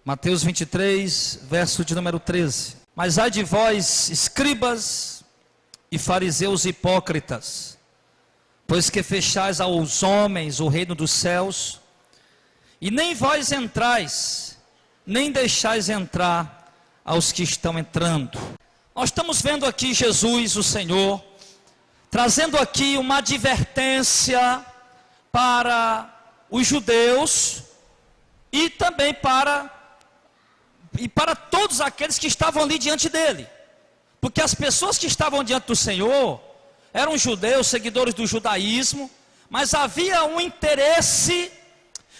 Mateus 23, verso de número 13. Mas ai de vós, escribas e fariseus hipócritas, pois que fechais aos homens o reino dos céus, e nem vós entrais, nem deixais entrar aos que estão entrando. Nós estamos vendo aqui Jesus, o Senhor, trazendo aqui uma advertência para os judeus e também para todos aqueles que estavam ali diante dele. Porque as pessoas que estavam diante do Senhor eram judeus, seguidores do judaísmo, mas havia um interesse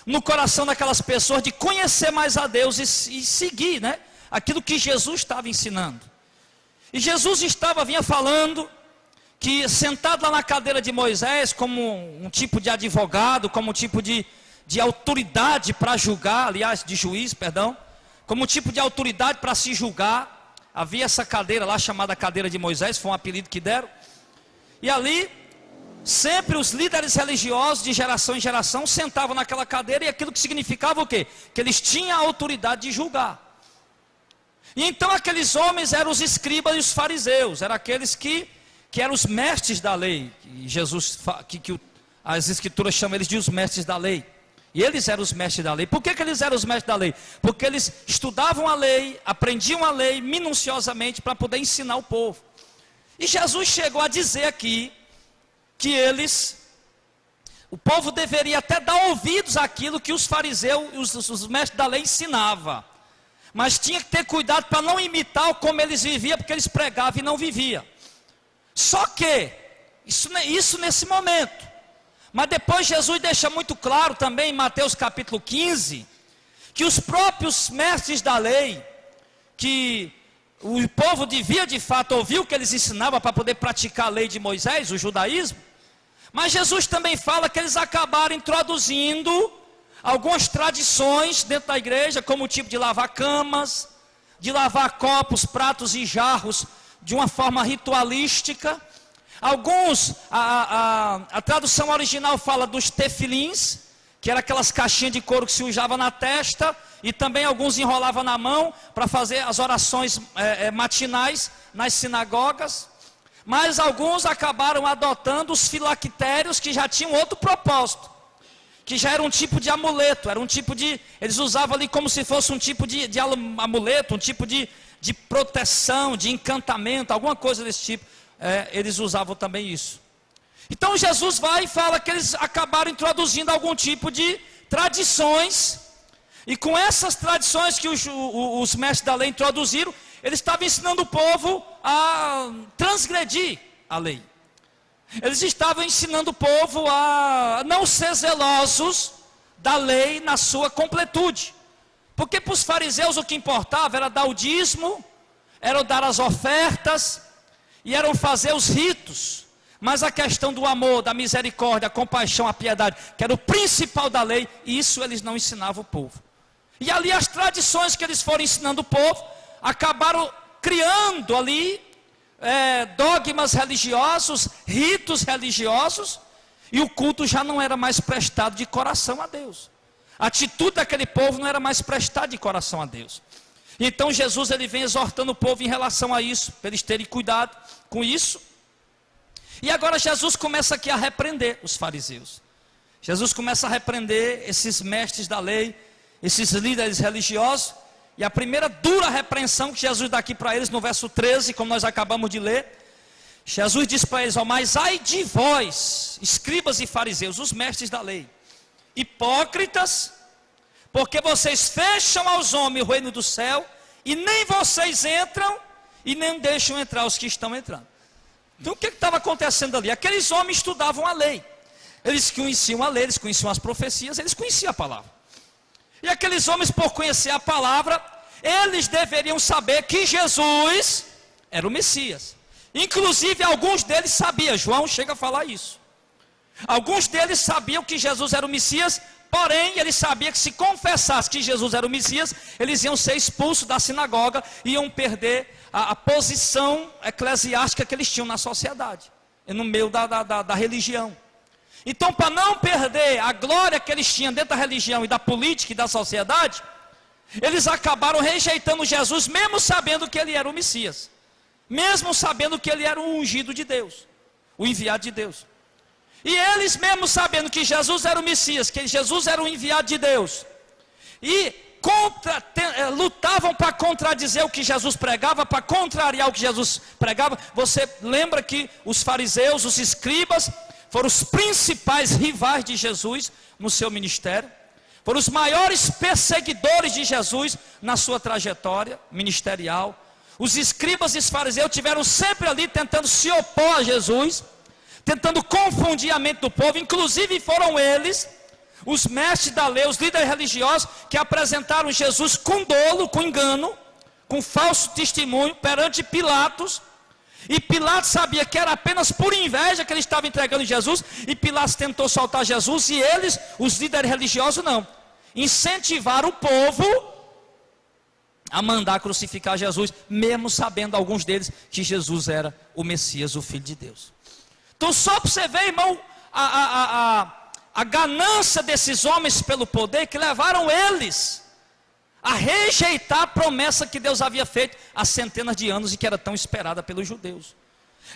no coração daquelas pessoas de conhecer mais a Deus e seguir, aquilo que Jesus estava ensinando. E Jesus vinha falando que sentado lá na cadeira de Moisés, como um tipo de advogado, como um tipo de autoridade para julgar, aliás, de juiz, perdão, como um tipo de autoridade para se julgar, havia essa cadeira lá chamada cadeira de Moisés, foi um apelido que deram, e ali, sempre os líderes religiosos de geração em geração sentavam naquela cadeira, e aquilo que significava o quê? Que eles tinham a autoridade de julgar. E então aqueles homens eram os escribas e os fariseus, eram aqueles que eram os mestres da lei, que as escrituras chamam eles de os mestres da lei. E eles eram os mestres da lei. Por que eles eram os mestres da lei? Porque eles estudavam a lei, aprendiam a lei minuciosamente para poder ensinar o povo. E Jesus chegou a dizer aqui que o povo deveria até dar ouvidos àquilo que os fariseus e os mestres da lei ensinavam. Mas tinha que ter cuidado para não imitar como eles viviam, porque eles pregavam e não viviam. Só que, isso nesse momento. Mas depois Jesus deixa muito claro também em Mateus capítulo 15, que os próprios mestres da lei, que o povo devia de fato ouvir o que eles ensinavam para poder praticar a lei de Moisés, o judaísmo, mas Jesus também fala que eles acabaram introduzindo algumas tradições dentro da igreja, como o tipo de lavar camas, de lavar copos, pratos e jarros de uma forma ritualística. Alguns, a tradução original fala dos tefilins, que eram aquelas caixinhas de couro que se usava na testa, e também alguns enrolavam na mão para fazer as orações matinais nas sinagogas. Mas alguns acabaram adotando os filactérios, que já tinham outro propósito, que já era um tipo de amuleto, eles usavam ali como se fosse um tipo de amuleto, um tipo de proteção, de encantamento, alguma coisa desse tipo. Eles usavam também isso. Então Jesus vai e fala que eles acabaram introduzindo algum tipo de tradições, e com essas tradições que os mestres da lei introduziram, eles estavam ensinando o povo a transgredir a lei. Eles estavam ensinando o povo a não ser zelosos da lei na sua completude. Porque para os fariseus o que importava era dar o dízimo, era dar as ofertas, e eram fazer os ritos, mas a questão do amor, da misericórdia, a compaixão, a piedade, que era o principal da lei, isso eles não ensinavam o povo. E ali as tradições que eles foram ensinando o povo, acabaram criando ali dogmas religiosos, ritos religiosos, e o culto já não era mais prestado de coração a Deus. A atitude daquele povo não era mais prestada de coração a Deus. Então Jesus ele vem exortando o povo em relação a isso, para eles terem cuidado com isso. E agora Jesus começa aqui a repreender os fariseus. Jesus começa a repreender esses mestres da lei, esses líderes religiosos. E a primeira dura repreensão que Jesus dá aqui para eles, no verso 13, como nós acabamos de ler, Jesus diz para eles: mas ai de vós, escribas e fariseus, os mestres da lei, hipócritas, porque vocês fecham aos homens o reino do céu, e nem vocês entram, e nem deixam entrar os que estão entrando. Então o que estava acontecendo ali? Aqueles homens estudavam a lei, eles conheciam a lei, eles conheciam as profecias, eles conheciam a palavra. E aqueles homens, por conhecer a palavra, eles deveriam saber que Jesus era o Messias. Inclusive alguns deles sabiam, João chega a falar isso. Alguns deles sabiam que Jesus era o Messias, porém eles sabiam que se confessasse que Jesus era o Messias, eles iam ser expulsos da sinagoga, iam perder a posição eclesiástica que eles tinham na sociedade, no meio da religião. Então, para não perder a glória que eles tinham dentro da religião e da política e da sociedade, Eles acabaram rejeitando Jesus, mesmo sabendo que ele era o Messias, mesmo sabendo que ele era o ungido de Deus, o enviado de Deus. E eles, mesmo sabendo que Jesus era o Messias, que Jesus era o enviado de Deus, e lutavam para contradizer o que Jesus pregava, para contrariar o que Jesus pregava. Você lembra que os fariseus, os escribas, foram os principais rivais de Jesus no seu ministério, foram os maiores perseguidores de Jesus na sua trajetória ministerial. Os escribas e os fariseus tiveram sempre ali tentando se opor a Jesus, tentando confundir a mente do povo. Inclusive foram eles, os mestres da lei, os líderes religiosos, que apresentaram Jesus com dolo, com engano, com falso testemunho perante Pilatos. E Pilatos sabia que era apenas por inveja que ele estava entregando Jesus, e Pilatos tentou soltar Jesus, e eles, os líderes religiosos, não, incentivaram o povo a mandar crucificar Jesus, mesmo sabendo alguns deles que Jesus era o Messias, o Filho de Deus. Então só para você ver, irmão, a ganância desses homens pelo poder, que levaram eles a rejeitar a promessa que Deus havia feito há centenas de anos e que era tão esperada pelos judeus.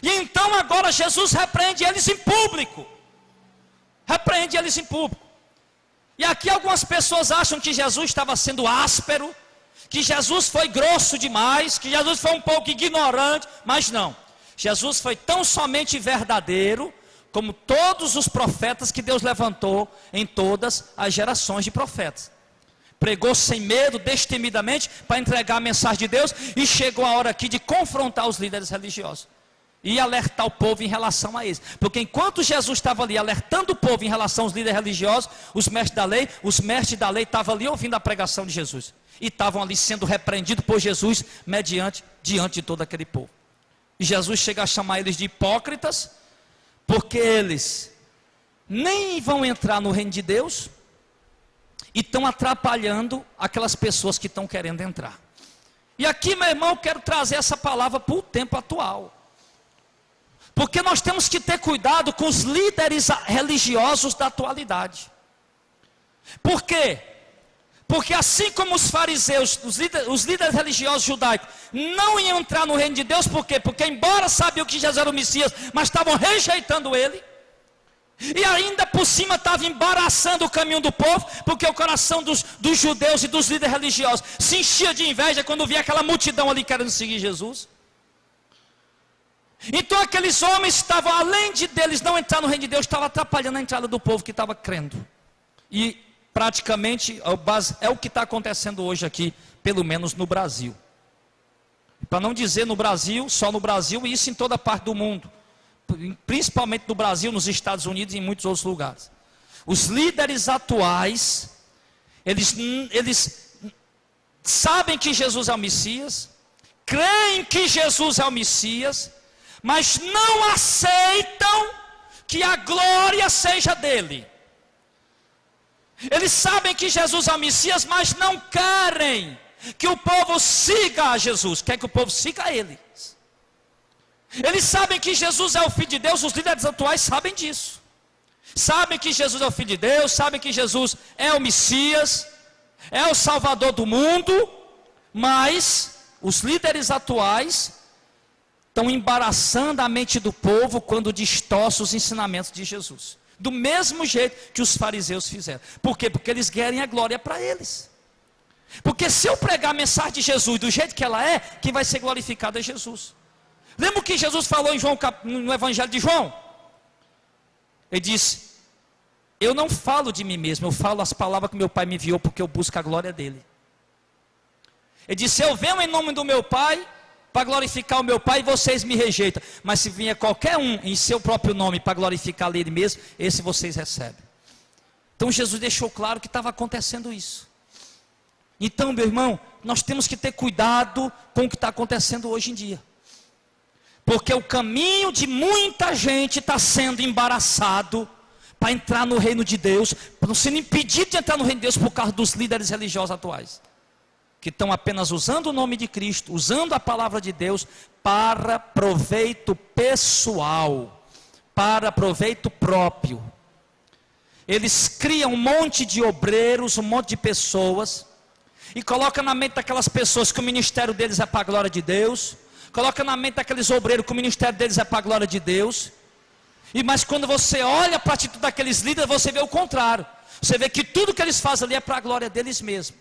E então agora Jesus repreende eles em público. Repreende eles em público. E aqui algumas pessoas acham que Jesus estava sendo áspero, que Jesus foi grosso demais, que Jesus foi um pouco ignorante, mas não. Jesus foi tão somente verdadeiro como todos os profetas que Deus levantou em todas as gerações de profetas. Pregou sem medo, destemidamente, para entregar a mensagem de Deus, e chegou a hora aqui de confrontar os líderes religiosos e alertar o povo em relação a eles. Porque enquanto Jesus estava ali alertando o povo em relação aos líderes religiosos, os mestres da lei estavam ali ouvindo a pregação de Jesus, e estavam ali sendo repreendidos por Jesus diante de todo aquele povo. E Jesus chega a chamar eles de hipócritas, porque eles nem vão entrar no reino de Deus e estão atrapalhando aquelas pessoas que estão querendo entrar. E aqui, meu irmão, eu quero trazer essa palavra para o tempo atual, porque nós temos que ter cuidado com os líderes religiosos da atualidade. Por quê? Porque assim como os fariseus, os líderes religiosos judaicos, não iam entrar no reino de Deus. Por quê? Porque embora sabiam que Jesus era o Messias, mas estavam rejeitando ele, e ainda por cima estavam embaraçando o caminho do povo, porque o coração dos judeus e dos líderes religiosos se enchia de inveja quando via aquela multidão ali querendo seguir Jesus. Então aqueles homens estavam, além deles não entrar no reino de Deus, estavam atrapalhando a entrada do povo que estava crendo. E praticamente é o que está acontecendo hoje aqui, pelo menos no Brasil. Para não dizer no Brasil, só no Brasil, e isso em toda parte do mundo, principalmente no Brasil, nos Estados Unidos e em muitos outros lugares. Os líderes atuais, eles sabem que Jesus é o Messias, creem que Jesus é o Messias, mas não aceitam que a glória seja dele. Eles sabem que Jesus é o Messias, mas não querem que o povo siga a Jesus, quer que o povo siga a ele. Eles sabem que Jesus é o Filho de Deus, os líderes atuais sabem disso. Sabem que Jesus é o Filho de Deus, sabem que Jesus é o Messias, é o Salvador do mundo, mas os líderes atuais estão embaraçando a mente do povo quando distorcem os ensinamentos de Jesus. Do mesmo jeito que os fariseus fizeram. Por quê? Porque eles querem a glória para eles. Porque se eu pregar a mensagem de Jesus do jeito que ela é, quem vai ser glorificado é Jesus. Lembra o que Jesus falou em no Evangelho de João? Ele disse: eu não falo de mim mesmo, eu falo as palavras que meu Pai me enviou, porque eu busco a glória dele. Ele disse: eu venho em nome do meu Pai para glorificar o meu Pai, e vocês me rejeitam. Mas se vier qualquer um em seu próprio nome para glorificar ele mesmo, esse vocês recebem. Então Jesus deixou claro que estava acontecendo isso. Então, meu irmão, nós temos que ter cuidado com o que está acontecendo hoje em dia, porque o caminho de muita gente está sendo embaraçado para entrar no reino de Deus, para sendo impedido de entrar no reino de Deus por causa dos líderes religiosos atuais, que estão apenas usando o nome de Cristo, usando a palavra de Deus para proveito pessoal, para proveito próprio. Eles criam um monte de obreiros, um monte de pessoas, e coloca na mente daquelas pessoas que o ministério deles é para a glória de Deus, coloca na mente daqueles obreiros que o ministério deles é para a glória de Deus, mas quando você olha para a atitude daqueles líderes, você vê o contrário, você vê que tudo que eles fazem ali é para a glória deles mesmos,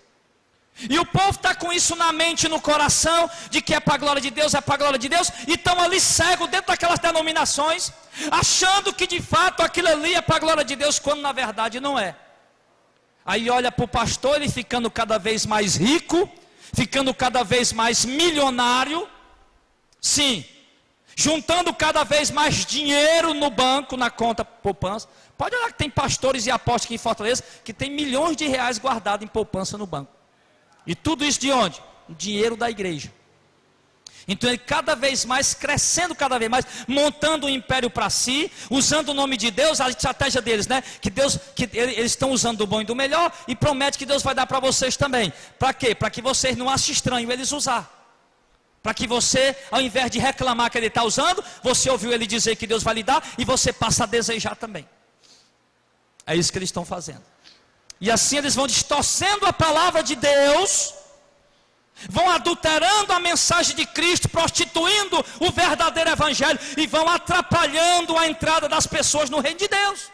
e o povo está com isso na mente e no coração, de que é para a glória de Deus, é para a glória de Deus, e estão ali cegos dentro daquelas denominações, achando que de fato aquilo ali é para a glória de Deus, quando na verdade não é. Aí olha para o pastor, ele ficando cada vez mais rico, ficando cada vez mais milionário, sim, juntando cada vez mais dinheiro no banco, na conta poupança. Pode olhar que tem pastores e apóstolos aqui em Fortaleza, que tem milhões de reais guardados em poupança no banco. E tudo isso de onde? O dinheiro da igreja. Então ele cada vez mais, crescendo cada vez mais, montando um império para si, usando o nome de Deus, a estratégia deles, né? Eles estão usando do bom e do melhor, e promete que Deus vai dar para vocês também. Para quê? Para que vocês não achem estranho eles usar. Para que você, ao invés de reclamar que ele está usando, você ouviu ele dizer que Deus vai lhe dar, e você passa a desejar também. É isso que eles estão fazendo. E assim eles vão distorcendo a palavra de Deus, vão adulterando a mensagem de Cristo, prostituindo o verdadeiro evangelho, e vão atrapalhando a entrada das pessoas no reino de Deus.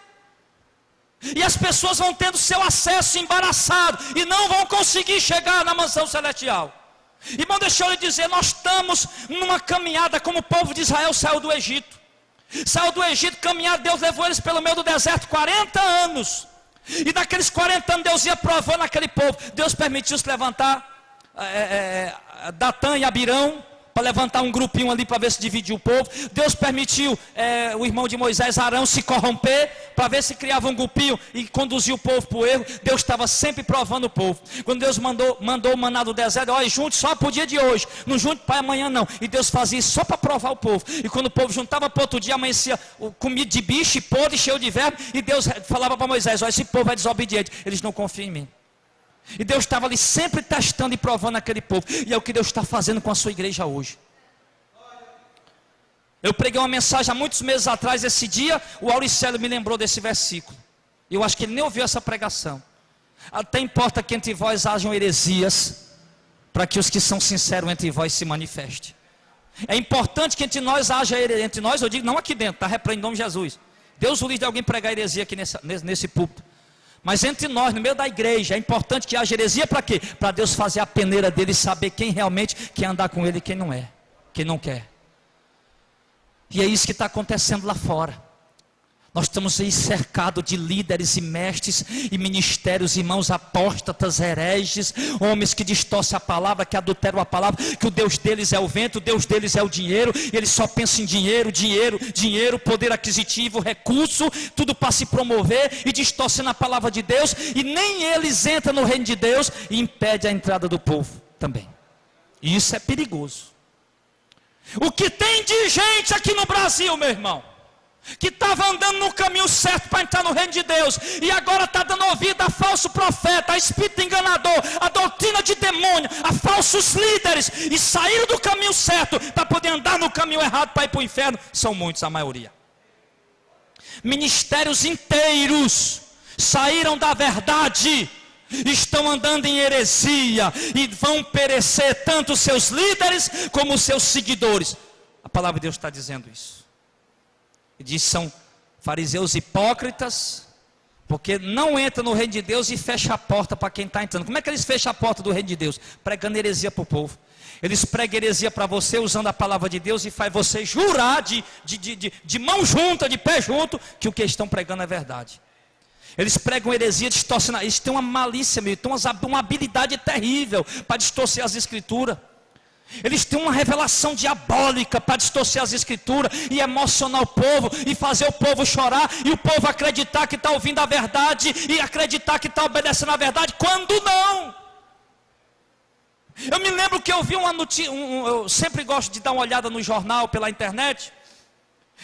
E as pessoas vão tendo seu acesso embaraçado, e não vão conseguir chegar na mansão celestial. Irmão, deixa eu lhe dizer, nós estamos numa caminhada, como o povo de Israel saiu do Egito. Saiu do Egito, caminhado, Deus levou eles pelo meio do deserto 40 anos. E naqueles 40 anos Deus ia provando aquele povo. Deus permitiu se levantar Datã e Abirão, para levantar um grupinho ali para ver se dividia o povo. Deus permitiu o irmão de Moisés, Arão, se corromper, para ver se criava um grupinho e conduzia o povo para o erro. Deus estava sempre provando o povo. Quando Deus mandou o maná do deserto, olha, junte só para o dia de hoje, não junte para amanhã não. E Deus fazia isso só para provar o povo. E quando o povo juntava para outro dia, amanhecia comida de bicho, podre, cheio de verme. E Deus falava para Moisés, olha, esse povo é desobediente, eles não confiam em mim. E Deus estava ali sempre testando e provando aquele povo. E é o que Deus está fazendo com a sua igreja hoje. Eu preguei uma mensagem há muitos meses atrás. Esse dia o Auricélio me lembrou desse versículo. Eu acho que ele nem ouviu essa pregação. Até importa que entre vós hajam heresias, para que os que são sinceros entre vós se manifestem. É importante que entre nós haja heresia. Entre nós, eu digo, não aqui dentro, está repreendendo em nome de Jesus. Deus o livre de alguém pregar heresia aqui nesse púlpito. Mas entre nós, no meio da igreja, é importante que haja heresia para quê? Para Deus fazer a peneira dele e saber quem realmente quer andar com ele e quem não é, quem não quer. E é isso que está acontecendo lá fora. Nós estamos aí cercados de líderes e mestres e ministérios, irmãos apóstatas, hereges, homens que distorcem a palavra, que adulteram a palavra, que o Deus deles é o vento, o Deus deles é o dinheiro, e eles só pensam em dinheiro, dinheiro, dinheiro, poder aquisitivo, recurso, tudo para se promover, e distorcendo a palavra de Deus, e nem eles entram no reino de Deus, e impede a entrada do povo também. E isso é perigoso. O que tem de gente aqui no Brasil, meu irmão, que estava andando no caminho certo para entrar no reino de Deus, e agora está dando ouvido a falso profeta, a espírito enganador, a doutrina de demônio, a falsos líderes, e saíram do caminho certo para poder andar no caminho errado para ir para o inferno. São muitos, a maioria. Ministérios inteiros saíram da verdade, estão andando em heresia, e vão perecer tanto os seus líderes como os seus seguidores. A palavra de Deus está dizendo isso. E diz, são fariseus hipócritas, porque não entra no reino de Deus e fecha a porta para quem está entrando. Como é que eles fecham a porta do reino de Deus? Pregando heresia para o povo. Eles pregam heresia para você, usando a palavra de Deus, e faz você jurar de mão junta, de pé junto, que o que estão pregando é verdade. Eles pregam heresia, distorcendo. Eles têm uma malícia, têm uma habilidade terrível para distorcer as escrituras. Eles têm uma revelação diabólica para distorcer as escrituras e emocionar o povo, e fazer o povo chorar, e o povo acreditar que está ouvindo a verdade, e acreditar que está obedecendo a verdade, quando não. Eu me lembro que eu vi uma notícia, eu sempre gosto de dar uma olhada no jornal pela internet,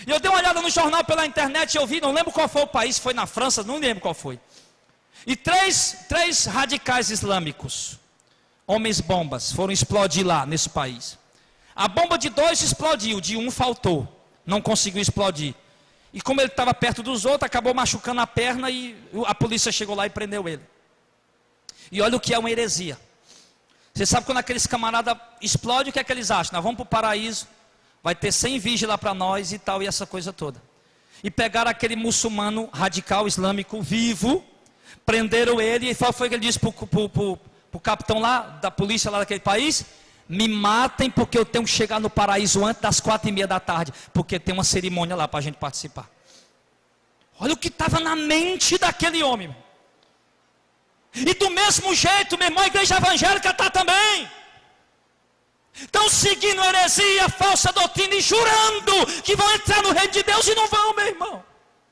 e eu dei uma olhada no jornal pela internet, e eu vi, não lembro qual foi o país, foi na França, não lembro qual foi, e três radicais islâmicos, homens bombas, foram explodir lá nesse país. A bomba de 2 explodiu, de um faltou, não conseguiu explodir. E como ele estava perto dos outros, acabou machucando a perna, e a polícia chegou lá e prendeu ele. E olha o que é uma heresia. Você sabe quando aqueles camaradas explodem, o que é que eles acham? Nós vamos para o paraíso, vai ter 100 virgens lá para nós e tal, e essa coisa toda. E pegaram aquele muçulmano radical islâmico vivo, prenderam ele, e qual foi que ele disse para o capitão lá, da polícia lá daquele país? Me matem porque eu tenho que chegar no paraíso antes das 4:30 da tarde, porque tem uma cerimônia lá para a gente participar. Olha o que estava na mente daquele homem. E do mesmo jeito, meu irmão, a igreja evangélica está também. Estão seguindo heresia, falsa doutrina e jurando que vão entrar no reino de Deus e não vão, meu irmão.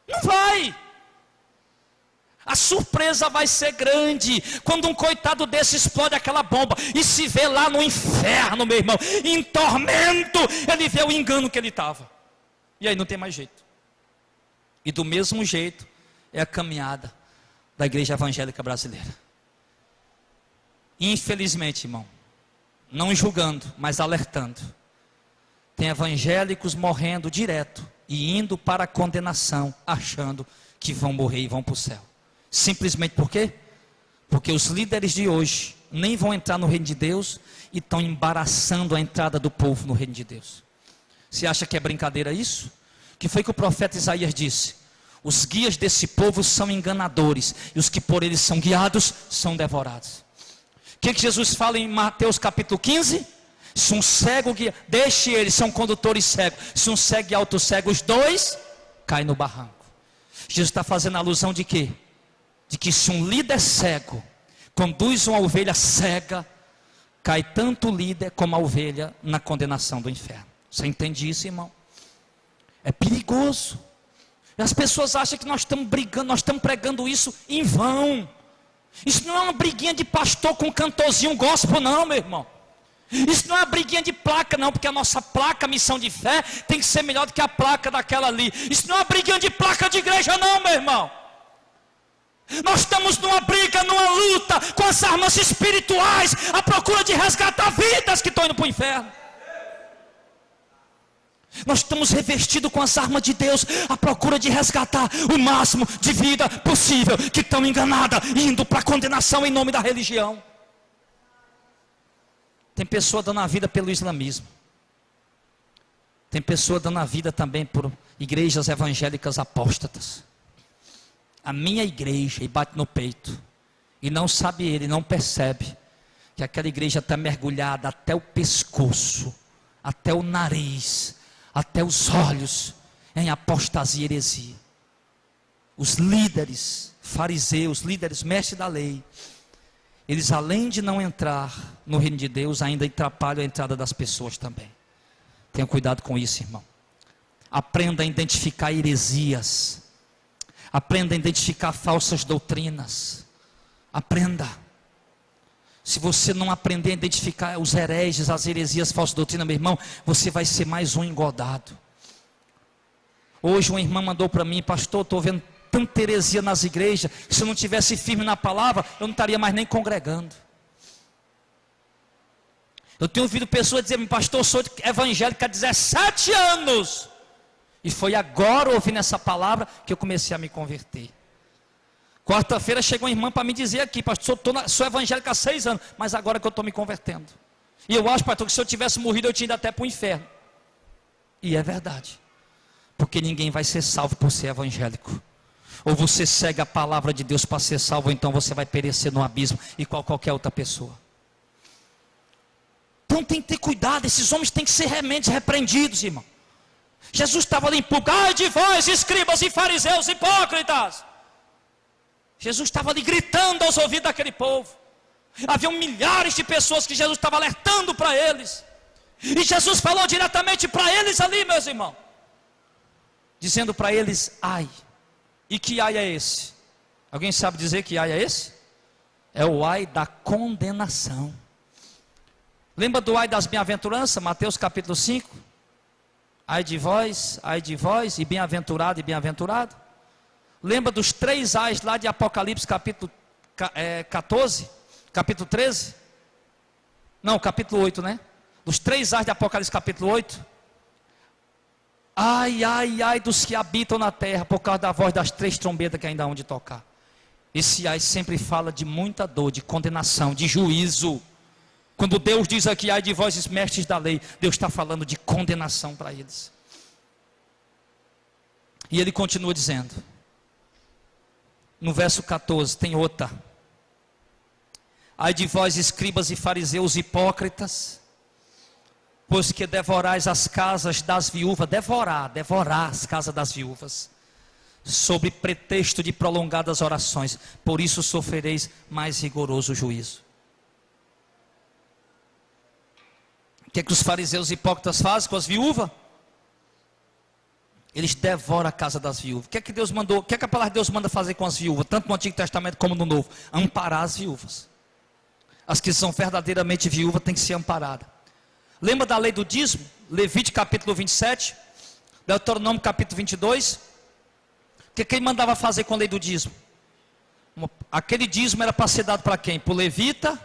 Não vai. A surpresa vai ser grande quando um coitado desse explode aquela bomba e se vê lá no inferno, meu irmão, em tormento. Ele vê o engano que ele estava. E aí não tem mais jeito. E do mesmo jeito é a caminhada da igreja evangélica brasileira. Infelizmente, irmão, não julgando, mas alertando, tem evangélicos morrendo direto e indo para a condenação, achando que vão morrer e vão para o céu. Simplesmente por quê? Porque os líderes de hoje nem vão entrar no reino de Deus e estão embaraçando a entrada do povo no reino de Deus. Você acha que é brincadeira isso? Que foi que o profeta Isaías disse? Os guias desse povo são enganadores, e os que por eles são guiados são devorados. O que Jesus fala em Mateus capítulo 15? Se um cego guia, deixe eles, são condutores cegos. Se um cego guia outro cego, os dois caem no barranco. Jesus está fazendo alusão de quê? De que se um líder cego conduz uma ovelha cega, cai tanto o líder como a ovelha na condenação do inferno. Você entende isso, irmão? É perigoso. E as pessoas acham que nós estamos brigando, nós estamos pregando isso em vão. Isso não é uma briguinha de pastor com um cantorzinho gospel, não, meu irmão. Isso não é uma briguinha de placa, não, porque a nossa placa, missão de fé, tem que ser melhor do que a placa daquela ali. Isso não é uma briguinha de placa de igreja, não, meu irmão. Nós estamos numa briga, numa luta com as armas espirituais, à procura de resgatar vidas que estão indo para o inferno. Nós estamos revestidos com as armas de Deus, à procura de resgatar o máximo de vida possível, que estão enganadas, indo para a condenação em nome da religião. Tem pessoa dando a vida pelo islamismo. Tem pessoa dando a vida também por igrejas evangélicas apóstatas. A minha igreja, e bate no peito, e não sabe ele, não percebe, que aquela igreja está mergulhada até o pescoço, até o nariz, até os olhos, em apostasia e heresia. Os líderes, fariseus, líderes, mestres da lei, eles além de não entrar no reino de Deus, ainda atrapalham a entrada das pessoas também. Tenha cuidado com isso, irmão. Aprenda a identificar heresias. Aprenda a identificar falsas doutrinas. Aprenda. Se você não aprender a identificar os hereges, as heresias, falsas doutrinas, meu irmão, você vai ser mais um engodado. Hoje uma irmã mandou para mim: pastor, estou vendo tanta heresia nas igrejas, que se eu não tivesse firme na palavra, eu não estaria mais nem congregando. Eu tenho ouvido pessoas dizer: pastor, eu sou evangélico há 17 anos. E foi agora, ouvindo essa palavra, que eu comecei a me converter. Quarta-feira chegou uma irmã para me dizer aqui: pastor, sou evangélico há 6 anos, mas agora que eu estou me convertendo. E eu acho, pastor, que se eu tivesse morrido, eu tinha ido até para o inferno. E é verdade. Porque ninguém vai ser salvo por ser evangélico. Ou você segue a palavra de Deus para ser salvo, ou então você vai perecer no abismo, igual qualquer outra pessoa. Então tem que ter cuidado, esses homens têm que ser realmente repreendidos, irmão. Jesus estava ali em público: ai de vós, escribas e fariseus hipócritas. Jesus estava ali gritando aos ouvidos daquele povo. Havia milhares de pessoas que Jesus estava alertando para eles. E Jesus falou diretamente para eles ali, meus irmãos, dizendo para eles: ai. E que ai é esse? Alguém sabe dizer que ai é esse? É o ai da condenação. Lembra do ai das bem-aventuranças? Mateus capítulo 5. Ai de vós, e bem-aventurado e bem-aventurado. Lembra dos 3 ais lá de Apocalipse capítulo 14? Capítulo 13? Não, capítulo 8, né? Dos 3 ais de Apocalipse capítulo 8. Ai, ai, ai dos que habitam na terra, por causa da voz das 3 trombetas que ainda hão de tocar. Esse ai sempre fala de muita dor, de condenação, de juízo. Quando Deus diz aqui, ai de vós, mestres da lei, Deus está falando de condenação para eles. E ele continua dizendo, no verso 14, tem outra. Ai de vós, escribas e fariseus hipócritas, pois que devorais as casas das viúvas, devorar as casas das viúvas, sob pretexto de prolongadas orações, por isso sofrereis mais rigoroso juízo. O que os fariseus hipócritas fazem com as viúvas? Eles devoram a casa das viúvas. O que é que Deus mandou? O que é que a palavra de Deus manda fazer com as viúvas? Tanto no Antigo Testamento como no Novo. Amparar as viúvas. As que são verdadeiramente viúvas têm que ser amparadas. Lembra da lei do dízimo? Levítico capítulo 27. Deuteronômio capítulo 22. O que ele mandava fazer com a lei do dízimo? Aquele dízimo era para ser dado para quem? Para o levita,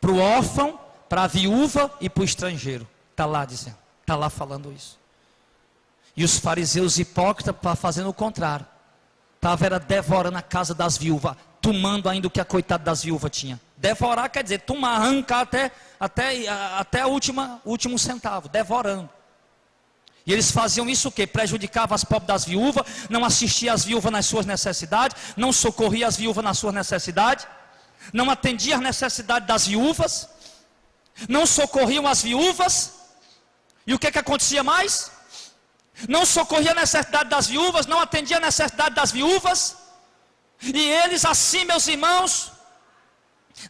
para o órfão, para a viúva e para o estrangeiro. Está lá dizendo. Está lá falando isso. E os fariseus hipócritas fazendo o contrário. Estava devorando a casa das viúvas, tomando ainda o que a coitada das viúvas tinha. Devorar quer dizer tomar, arrancar até o último centavo, devorando. E eles faziam isso o quê? Prejudicavam as pobres das viúvas, não assistiam as viúvas nas suas necessidades, não socorria as viúvas nas suas necessidades, não atendia as necessidades das viúvas, não socorriam as viúvas. E o que acontecia mais? Não socorria a necessidade das viúvas, não atendia a necessidade das viúvas, e eles assim, meus irmãos,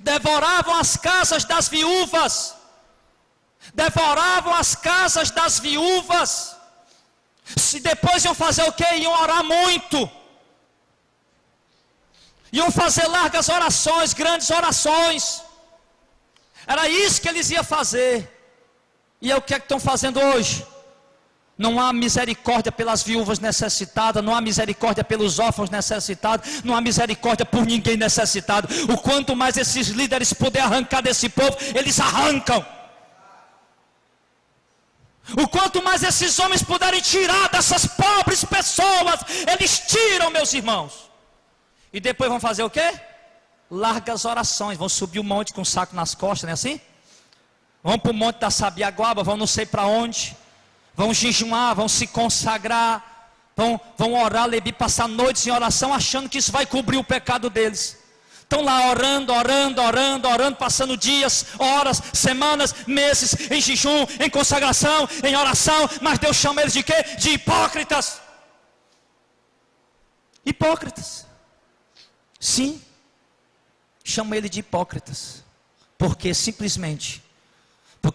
devoravam as casas das viúvas, devoravam as casas das viúvas. Se depois iam fazer o quê? Iam orar muito, iam fazer largas orações, grandes orações. Era isso que eles iam fazer. E é o que é que estão fazendo hoje? Não há misericórdia pelas viúvas necessitadas, não há misericórdia pelos órfãos necessitados, não há misericórdia por ninguém necessitado. O quanto mais esses líderes puderem arrancar desse povo, eles arrancam. O quanto mais esses homens puderem tirar dessas pobres pessoas, eles tiram, meus irmãos. E depois vão fazer o quê? Largas orações, vão subir o monte com um saco nas costas, não é assim? Vão para o monte da Sabiaguaba, vão não sei para onde. Vão jejuar, vão se consagrar, vão orar, passar noites em oração, achando que isso vai cobrir o pecado deles. Estão lá orando, passando dias, horas, semanas, meses, em jejum, em consagração, em oração, mas Deus chama eles de quê? De hipócritas. Hipócritas. Sim, chama ele de hipócritas, porque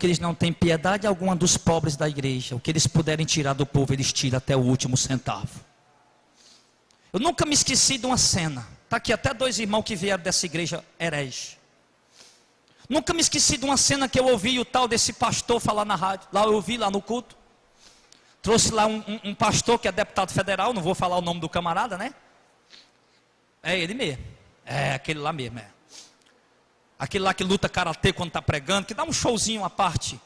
eles não têm piedade alguma dos pobres da igreja. O que eles puderem tirar do povo, eles tiram até o último centavo. Eu nunca me esqueci de uma cena. Está aqui até 2 irmãos que vieram dessa igreja herege. Nunca me esqueci de uma cena que eu ouvi o tal desse pastor falar na rádio. Lá eu ouvi, lá no culto. Trouxe lá um pastor que é deputado federal, não vou falar o nome do camarada, né? É ele mesmo. É aquele lá mesmo, é. Aquele lá que luta karatê quando está pregando, que dá um showzinho à parte.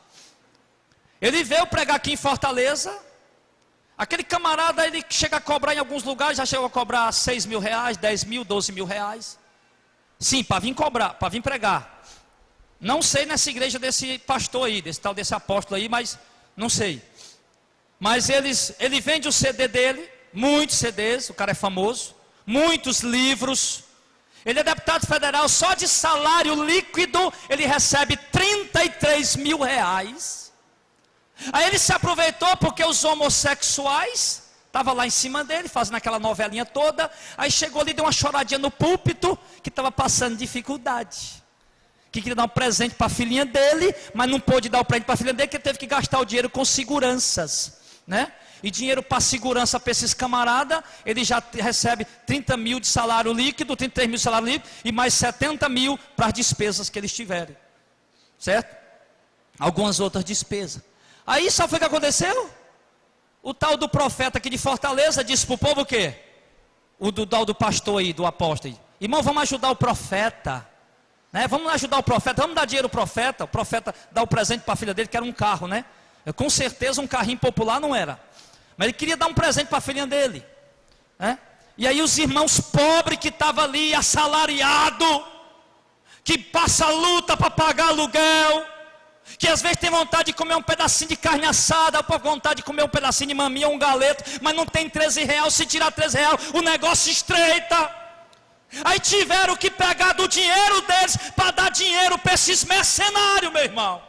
Ele veio pregar aqui em Fortaleza. Aquele camarada, ele chega a cobrar em alguns lugares, já chegou a cobrar 6 mil reais, 10 mil, 12 mil reais. Sim, para vir cobrar, para vir pregar. Não sei nessa igreja desse pastor aí, desse apóstolo aí, mas não sei. Mas ele vende o CD dele, muitos CDs, o cara é famoso, muitos livros. Ele é deputado federal, só de salário líquido ele recebe 33 mil reais. Aí ele se aproveitou porque os homossexuais estavam lá em cima dele, fazendo aquela novelinha toda. Aí chegou ali, deu uma choradinha no púlpito, que estava passando dificuldade. Que queria dar um presente para a filhinha dele, mas não pôde dar o presente para a filhinha dele, porque teve que gastar o dinheiro com seguranças, né? E dinheiro para segurança para esses camaradas, ele já recebe 30 mil de salário líquido, 33 mil de salário líquido, e mais 70 mil para as despesas que eles tiverem, certo? Algumas outras despesas. Aí sabe o que aconteceu? O tal do profeta aqui de Fortaleza disse para o povo o quê? O tal do pastor aí, do apóstolo aí. Irmão, vamos ajudar o profeta, né? Vamos ajudar o profeta, vamos dar dinheiro ao profeta. O profeta dá o presente para a filha dele, que era um carro, né? Com certeza um carrinho popular não era. Mas ele queria dar um presente para a filhinha dele, né? E aí os irmãos pobres que estavam ali, assalariado, que passa luta para pagar aluguel, que às vezes tem vontade de comer um pedacinho de carne assada, ou vontade de comer um pedacinho de maminha ou um galeto, mas não tem 13 reais, se tirar 13 reais, o negócio estreita. Aí tiveram que pegar do dinheiro deles para dar dinheiro para esses mercenários, meu irmão.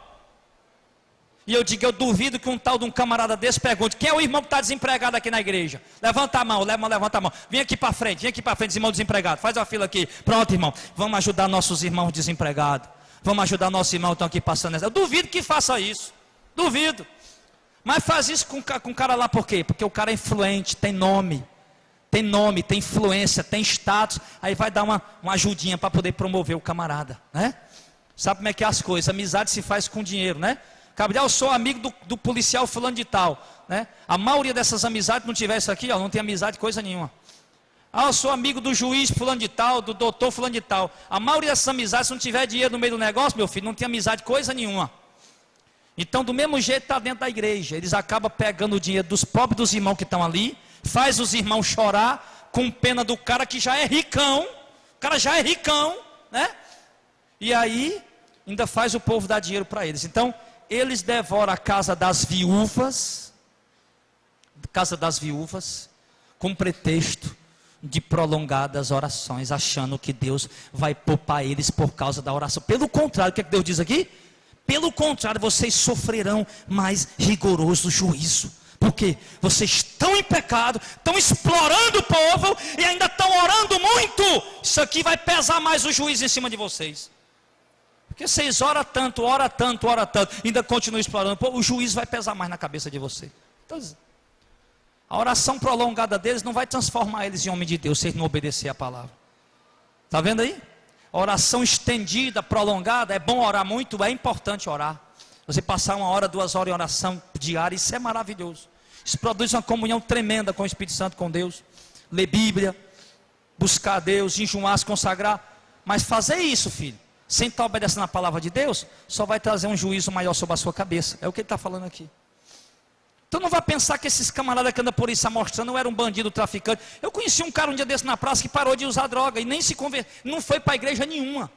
E eu digo, eu duvido que um tal de um camarada desse pergunte: quem é o irmão que está desempregado aqui na igreja? Levanta a mão, levanta a mão. Vem aqui para frente, irmão desempregado. Faz uma fila aqui. Pronto, irmão. Vamos ajudar nossos irmãos desempregados. Vamos ajudar nossos irmãos que estão aqui passando essa. Eu duvido que faça isso. Duvido. Mas faz isso com o cara lá por quê? Porque o cara é influente, tem nome, tem influência, tem status. Aí vai dar uma ajudinha para poder promover o camarada, né? Sabe como é que é as coisas? Amizade se faz com dinheiro, né? Eu sou amigo do policial fulano de tal, né? A maioria dessas amizades, não tivesse aqui, ó, não tem amizade coisa nenhuma. Eu sou amigo do juiz fulano de tal, do doutor fulano de tal. A maioria dessas amizades, se não tiver dinheiro no meio do negócio, meu filho, não tem amizade coisa nenhuma. Então, do mesmo jeito, está dentro da igreja. Eles acabam pegando o dinheiro dos pobres dos irmãos que estão ali, faz os irmãos chorar, com pena do cara que já é ricão. O cara já é ricão, né? E aí, ainda faz o povo dar dinheiro para eles. Então, eles devoram a casa das viúvas, com pretexto de prolongadas orações, achando que Deus vai poupar eles por causa da oração. Pelo contrário, o que é que Deus diz aqui? Pelo contrário, vocês sofrerão mais rigoroso juízo. Porque vocês estão em pecado, estão explorando o povo e ainda estão orando muito. Isso aqui vai pesar mais o juízo em cima de vocês. Porque vocês oram tanto, ainda continuam explorando, o juízo vai pesar mais na cabeça de vocês. Então, a oração prolongada deles não vai transformar eles em homem de Deus, se eles não obedecer a palavra. Está vendo aí? A oração estendida, prolongada, é bom orar muito, é importante orar. Você passar 1 hora, 2 horas em oração diária, isso é maravilhoso. Isso produz uma comunhão tremenda com o Espírito Santo, com Deus. Ler Bíblia, buscar a Deus, jejuar, se consagrar. Mas fazer isso, filho, sem estar obedecendo a palavra de Deus, só vai trazer um juízo maior sobre a sua cabeça. É o que ele está falando aqui. Então não vai pensar que esses camaradas que andam por aí se amostrando não eram um bandido, traficante. Eu conheci um cara um dia desse na praça que parou de usar droga e nem se converteu, não foi para a igreja nenhuma.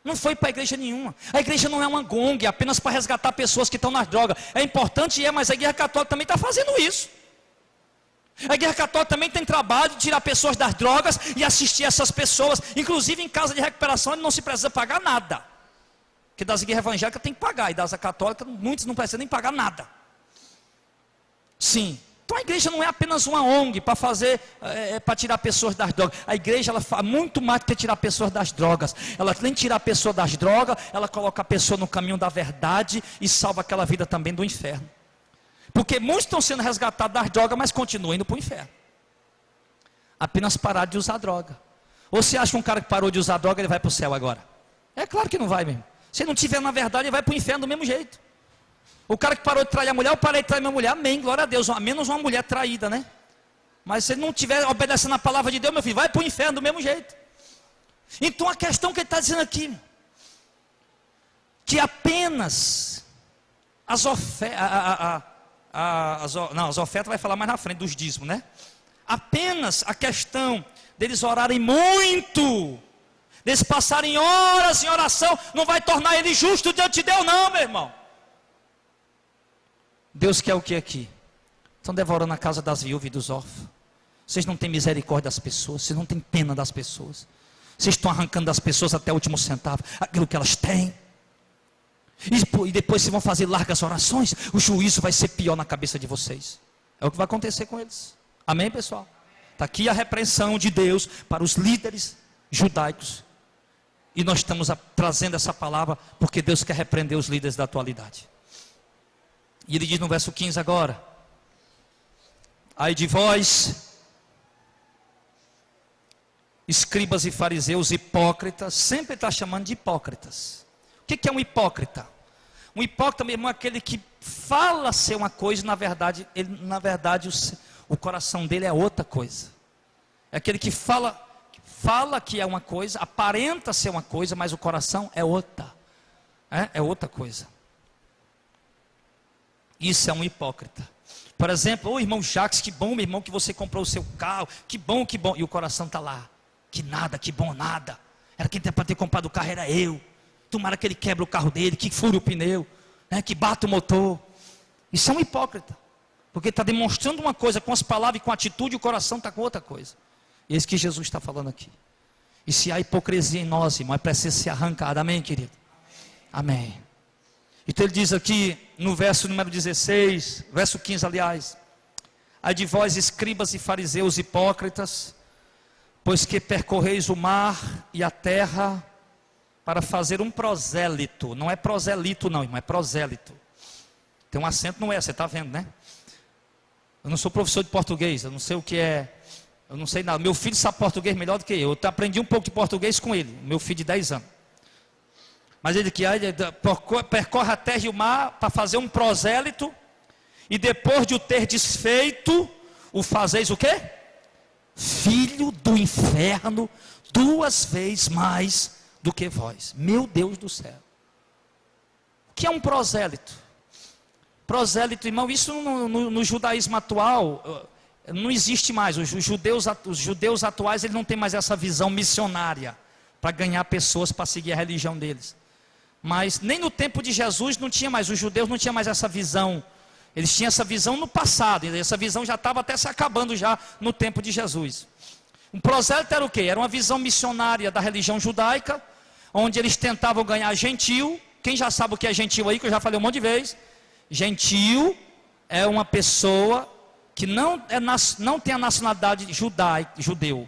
Não foi para a igreja nenhuma. A igreja não é uma GONG, é apenas para resgatar pessoas que estão nas drogas. É importante, mas a igreja católica também está fazendo isso. A igreja católica também tem trabalho de tirar pessoas das drogas e assistir essas pessoas. Inclusive em casa de recuperação ele não se precisa pagar nada. Porque das igrejas evangélicas tem que pagar, e das católicas muitos não precisam nem pagar nada. Sim. Então a igreja não é apenas uma ONG para fazer, para tirar pessoas das drogas. A igreja ela faz muito mais do que tirar pessoas das drogas. Ela nem tira a pessoa das drogas, ela coloca a pessoa no caminho da verdade e salva aquela vida também do inferno. Porque muitos estão sendo resgatados das drogas, mas continuam indo para o inferno. Apenas parar de usar droga. Ou você acha que um cara que parou de usar droga, ele vai para o céu agora? É claro que não vai mesmo. Se não tiver na verdade, ele vai para o inferno do mesmo jeito. O cara que parou de trair a mulher, eu parei de trair minha mulher, amém, glória a Deus, a menos uma mulher traída, né? Mas se ele não estiver obedecendo a palavra de Deus, meu filho, vai para o inferno do mesmo jeito. Então a questão que ele está dizendo aqui, que apenas as ofertas, as ofertas vai falar mais na frente dos dízimos, né? Apenas a questão deles orarem muito, deles passarem horas em oração, não vai tornar ele justo diante de Deus não, meu irmão. Deus quer o que aqui? Estão devorando a casa das viúvas e dos órfãos. Vocês não têm misericórdia das pessoas, vocês não têm pena das pessoas. Vocês estão arrancando das pessoas até o último centavo, aquilo que elas têm. E depois vocês vão fazer largas orações, o juízo vai ser pior na cabeça de vocês. É o que vai acontecer com eles. Amém, pessoal? Está aqui a repreensão de Deus para os líderes judaicos. E nós estamos trazendo essa palavra porque Deus quer repreender os líderes da atualidade. E ele diz no verso 15 agora: ai de vós, escribas e fariseus hipócritas. Sempre está chamando de hipócritas. O que é um hipócrita? Um hipócrita mesmo é aquele que fala ser uma coisa e na verdade o coração dele é outra coisa. É aquele que fala que é uma coisa, aparenta ser uma coisa, mas o coração é outra. É outra coisa. Isso é um hipócrita. Por exemplo, irmão Jacques, que bom, meu irmão, que você comprou o seu carro, que bom, e o coração está lá, que nada, que bom nada. Era quem para ter comprado o carro era eu. Tomara que ele quebre o carro dele, que fure o pneu, né, que bata o motor. Isso é um hipócrita. Porque está demonstrando uma coisa com as palavras e com a atitude, e o coração está com outra coisa. E é isso que Jesus está falando aqui. E se há hipocrisia em nós, irmão, é preciso ser arrancada. Amém, querido? Amém. Então ele diz aqui no verso número 16, verso 15, aliás: ai de vós, escribas e fariseus hipócritas, pois que percorreis o mar e a terra para fazer um prosélito. Não é proselito não, irmão, é prosélito. Tem um acento no E, você está vendo, né? Eu não sou professor de português, eu não sei o que é, eu não sei nada. Meu filho sabe português melhor do que eu aprendi um pouco de português com ele, meu filho de 10 anos. Mas ele que percorre a terra e o mar para fazer um prosélito, e depois de o ter desfeito, o fazeis o quê? Filho do inferno, 2 vezes mais do que vós. Meu Deus do céu. O que é um prosélito? Prosélito, irmão, isso no judaísmo atual não existe mais. Os judeus atuais, eles não têm mais essa visão missionária para ganhar pessoas para seguir a religião deles. Mas nem no tempo de Jesus não tinha mais, os judeus não tinham mais essa visão. Eles tinham essa visão no passado, e essa visão já estava até se acabando já no tempo de Jesus. Um prosélito era o quê? Era uma visão missionária da religião judaica, onde eles tentavam ganhar gentil. Quem já sabe o que é gentil aí, que eu já falei um monte de vezes. Gentil é uma pessoa que não tem a nacionalidade judeu.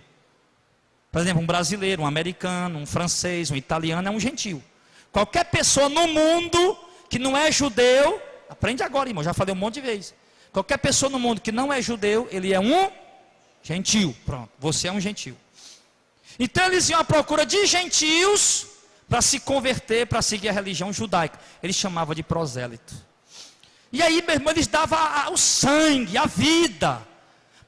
Por exemplo, um brasileiro, um americano, um francês, um italiano é um gentil. Qualquer pessoa no mundo que não é judeu, aprende agora, irmão, já falei um monte de vezes. Qualquer pessoa no mundo que não é judeu, ele é um gentil. Pronto, você é um gentil. Então eles iam à procura de gentios para se converter, para seguir a religião judaica. Eles chamavam de prosélito. E aí, meu irmão, eles davam o sangue, a vida,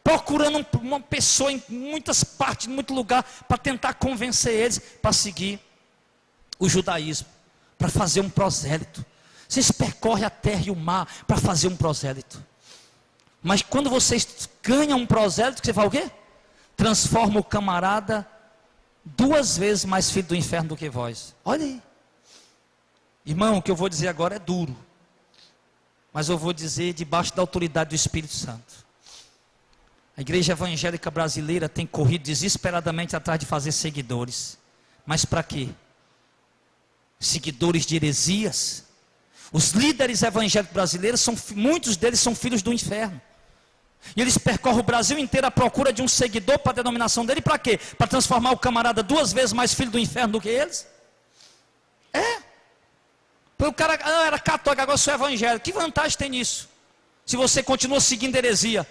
procurando uma pessoa em muitas partes, em muito lugar, para tentar convencer eles para seguir o judaísmo, para fazer um prosélito. Vocês percorrem a terra e o mar para fazer um prosélito. Mas quando vocês ganham um prosélito, você faz o quê? Transforma o camarada 2 vezes mais filho do inferno do que vós. Olha aí. Irmão, o que eu vou dizer agora é duro. Mas eu vou dizer debaixo da autoridade do Espírito Santo. A igreja evangélica brasileira tem corrido desesperadamente atrás de fazer seguidores. Mas para quê? Seguidores de heresias. Os líderes evangélicos brasileiros, muitos deles são filhos do inferno. E eles percorrem o Brasil inteiro à procura de um seguidor para a denominação dele. Para quê? Para transformar o camarada 2 vezes mais filho do inferno do que eles? O cara era católico, agora sou evangélico. Que vantagem tem nisso? Se você continua seguindo heresia.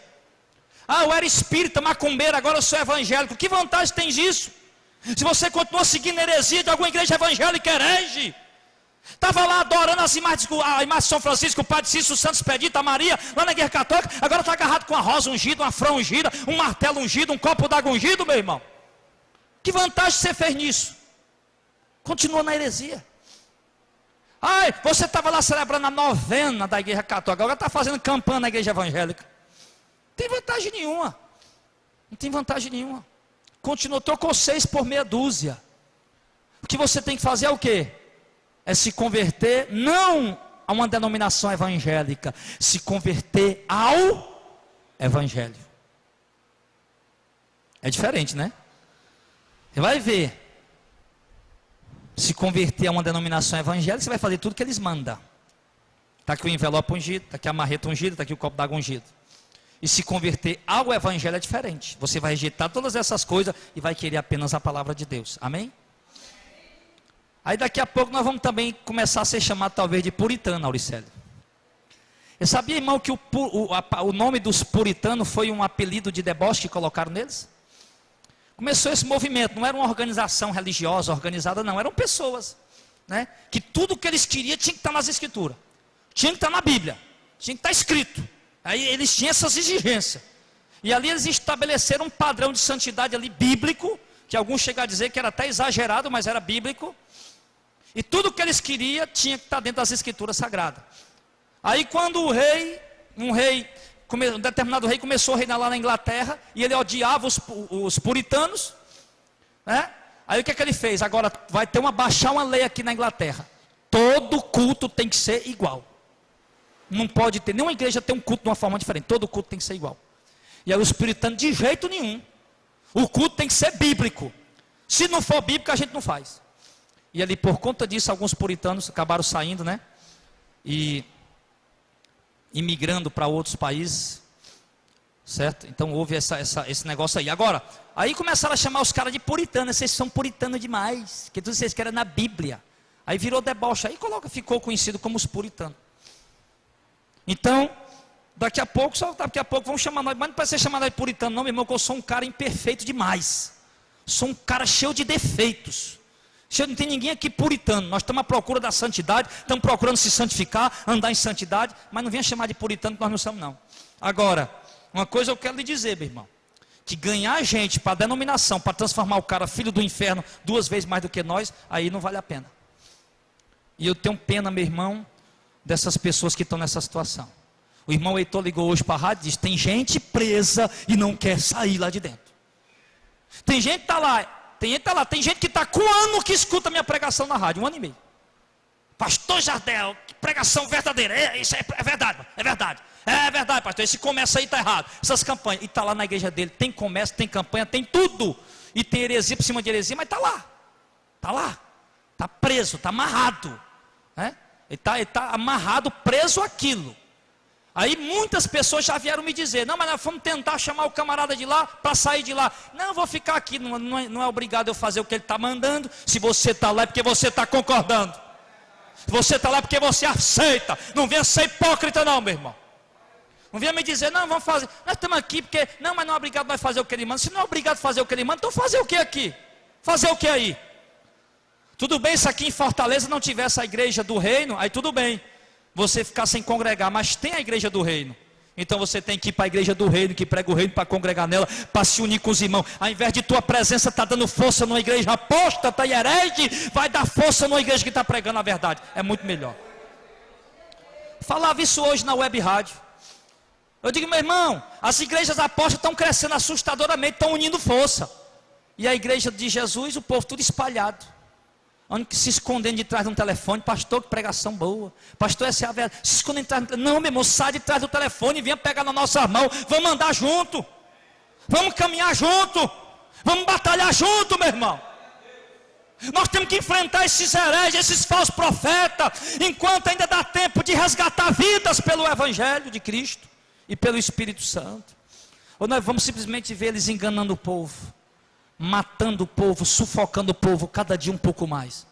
Eu era espírita, macumbeiro, agora eu sou evangélico. Que vantagem tem disso? Se você continua seguindo heresia de alguma igreja evangélica herege. Estava lá adorando a imagem de São Francisco, o Padre Cícero, Santo Expedito, a Maria, lá na igreja católica. Agora está agarrado com uma rosa ungida, uma frã ungida, um martelo ungido, um copo d'água ungido, meu irmão. Que vantagem você fez nisso? Continua na heresia. Você estava lá celebrando a novena da igreja católica, agora está fazendo campanha na igreja evangélica. Não tem vantagem nenhuma. Não tem vantagem nenhuma. Continua, trocou 6 por meia dúzia. O que você tem que fazer é o quê? É se converter não a uma denominação evangélica, se converter ao evangelho. É diferente, né? Você vai ver. Se converter a uma denominação evangélica, você vai fazer tudo que eles mandam. Está aqui o envelope ungido, está aqui a marreta ungida, está aqui o copo d'água ungido. E se converter ao evangelho é diferente. Você vai rejeitar todas essas coisas e vai querer apenas a palavra de Deus. Amém? Aí daqui a pouco nós vamos também começar a ser chamado talvez de puritano, Auricélio. Eu sabia, irmão, que o nome dos puritanos foi um apelido de deboche que colocaram neles? Começou esse movimento, não era uma organização religiosa organizada, não, eram pessoas, né? Que tudo que eles queriam tinha que estar nas escrituras, tinha que estar na Bíblia, tinha que estar escrito. Aí eles tinham essas exigências, e ali eles estabeleceram um padrão de santidade ali bíblico, que alguns chegam a dizer que era até exagerado, mas era bíblico, e tudo que eles queriam tinha que estar dentro das escrituras sagradas. Aí quando um determinado rei começou a reinar lá na Inglaterra, e ele odiava os puritanos, né? Aí o que é que ele fez? Agora vai ter baixar uma lei aqui na Inglaterra. Todo culto tem que ser igual. Não pode ter, nenhuma igreja tem um culto de uma forma diferente. Todo culto tem que ser igual. E aí o Espírito de jeito nenhum. O culto tem que ser bíblico. Se não for bíblico, a gente não faz. E ali, por conta disso, alguns puritanos acabaram saindo, né? E imigrando para outros países. Certo? Então houve esse negócio aí. Agora, aí começaram a chamar os caras de puritanos. Vocês são puritanos demais. Que tudo vocês querem na Bíblia. Aí virou deboche. Aí ficou conhecido como os puritanos. Então, daqui a pouco vão chamar nós. Mas não precisa ser chamado de puritano, não, meu irmão, que eu sou um cara imperfeito demais. Sou um cara cheio de defeitos. Não tem ninguém aqui puritano. Nós estamos à procura da santidade. Estamos procurando se santificar, andar em santidade. Mas não venha chamar de puritano, que nós não somos, não. Agora, uma coisa eu quero lhe dizer, meu irmão. Que ganhar gente para a denominação, para transformar o cara filho do inferno 2 vezes mais do que nós, aí não vale a pena. E eu tenho pena, meu irmão, dessas pessoas que estão nessa situação. O irmão Heitor ligou hoje para a rádio e disse: tem gente presa e não quer sair lá de dentro. Tem gente que está lá, tem gente que está com 1 ano que escuta a minha pregação na rádio, 1 ano e meio. Pastor Jardel, que pregação verdadeira, isso é verdade, é verdade. É verdade, pastor, esse comércio aí está errado. Essas campanhas, e está lá na igreja dele, tem comércio, tem campanha, tem tudo. E tem heresia por cima de heresia, mas está lá, está preso, está amarrado. Né? Ele está amarrado, preso àquilo. Aí muitas pessoas já vieram me dizer: não, mas nós vamos tentar chamar o camarada de lá para sair de lá. Não, eu vou ficar aqui, não é obrigado eu fazer o que ele está mandando. Se você está lá é porque você está concordando. Se você está lá é porque você aceita. Não venha ser hipócrita não, meu irmão. Não venha me dizer: não, vamos fazer, nós estamos aqui porque, não, mas não é obrigado nós fazer o que ele manda. Se não é obrigado fazer o que ele manda, então fazer o que aqui? Fazer o que aí? Tudo bem se aqui em Fortaleza não tivesse a igreja do reino, aí tudo bem, você ficar sem congregar, mas tem a igreja do reino. Então você tem que ir para a igreja do reino, que prega o reino, para congregar nela, para se unir com os irmãos. Ao invés de tua presença estar dando força numa igreja apóstata e herege, vai dar força numa igreja que está pregando a verdade. É muito melhor. Falava isso hoje na web rádio. Eu digo: meu irmão, as igrejas apóstolas estão crescendo assustadoramente, estão unindo força. E a igreja de Jesus, o povo tudo espalhado. Onde se escondendo de trás de um telefone. Pastor, que pregação boa. Pastor, essa é a verdade. Se escondendo de trás. Não, meu irmão, sai de trás do telefone e venha pegar na nossa mão. Vamos andar junto. Vamos caminhar junto. Vamos batalhar junto, meu irmão. Nós temos que enfrentar esses hereges, esses falsos profetas, enquanto ainda dá tempo de resgatar vidas pelo Evangelho de Cristo e pelo Espírito Santo. Ou nós vamos simplesmente ver eles enganando o povo, matando o povo, sufocando o povo, cada dia um pouco mais,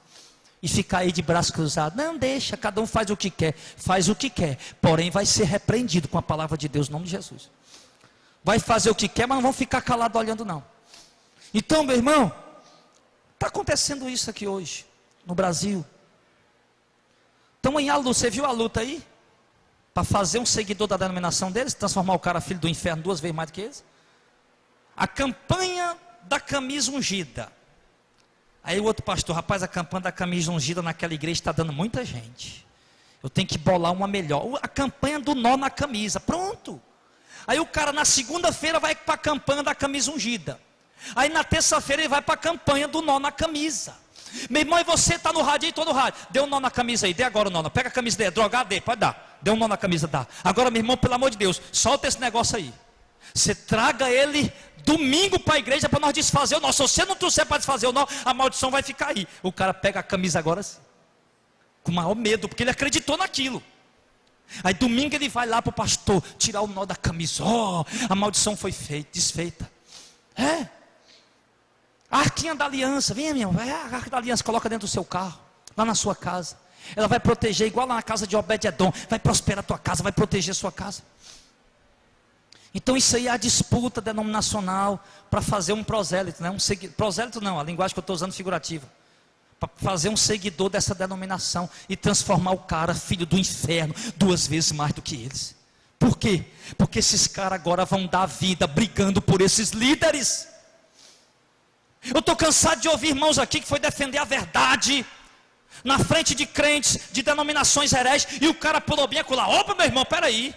e ficar aí de braço cruzado. Não, deixa, cada um faz o que quer, porém vai ser repreendido com a palavra de Deus, no nome de Jesus. Vai fazer o que quer, mas não vão ficar calado olhando não. Então, meu irmão, está acontecendo isso aqui hoje, no Brasil. Estão em luta, você viu a luta aí? Para fazer um seguidor da denominação deles, transformar o cara filho do inferno 2 vezes mais do que eles. A campanha da camisa ungida. Aí o outro pastor: rapaz, a campanha da camisa ungida naquela igreja está dando muita gente. Eu tenho que bolar uma melhor. A campanha do nó na camisa, pronto. Aí o cara na segunda-feira vai para a campanha da camisa ungida. Aí na terça-feira ele vai para a campanha do nó na camisa. Meu irmão, e você está no rádio aí, todo rádio. Dê um nó na camisa aí, dê agora o nó. Pega a camisa dele, drogado, dê, pode dar. Dê um nó na camisa, dá. Agora, meu irmão, pelo amor de Deus, solta esse negócio aí. Você traga ele domingo para a igreja para nós desfazer o nó. Se você não trouxer para desfazer o nó, a maldição vai ficar aí. O cara pega a camisa agora assim, com maior medo, porque ele acreditou naquilo. Aí domingo ele vai lá para o pastor tirar o nó da camisa. A maldição foi desfeita. A arquinha da aliança, vem, meu, vai a arca da aliança, coloca dentro do seu carro, lá na sua casa. Ela vai proteger, igual lá na casa de Obed-Edom, vai prosperar a tua casa, vai proteger a sua casa. Então isso aí é a disputa denominacional para fazer um prosélito, né? Prosélito não, a linguagem que eu estou usando figurativa. Para fazer um seguidor dessa denominação e transformar o cara filho do inferno 2 vezes mais do que eles. Por quê? Porque esses caras agora vão dar vida brigando por esses líderes. Eu estou cansado de ouvir irmãos aqui que foi defender a verdade na frente de crentes, de denominações hereges, e o cara pulou bem acolá. Opa, meu irmão, peraí.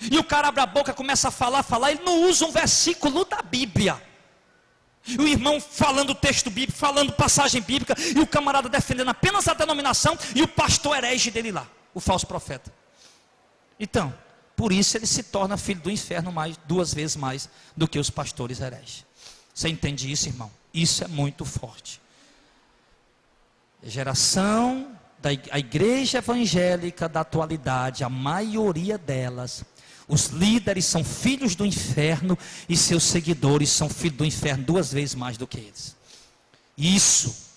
E o cara abre a boca, começa a falar, ele não usa um versículo da Bíblia. E o irmão falando texto bíblico, falando passagem bíblica, e o camarada defendendo apenas a denominação, e o pastor herege dele lá, o falso profeta. Então, por isso ele se torna filho do inferno duas vezes mais do que os pastores hereges. Você entende isso, irmão? Isso é muito forte. A igreja evangélica da atualidade, a maioria delas, os líderes são filhos do inferno e seus seguidores são filhos do inferno duas vezes mais do que eles. Isso.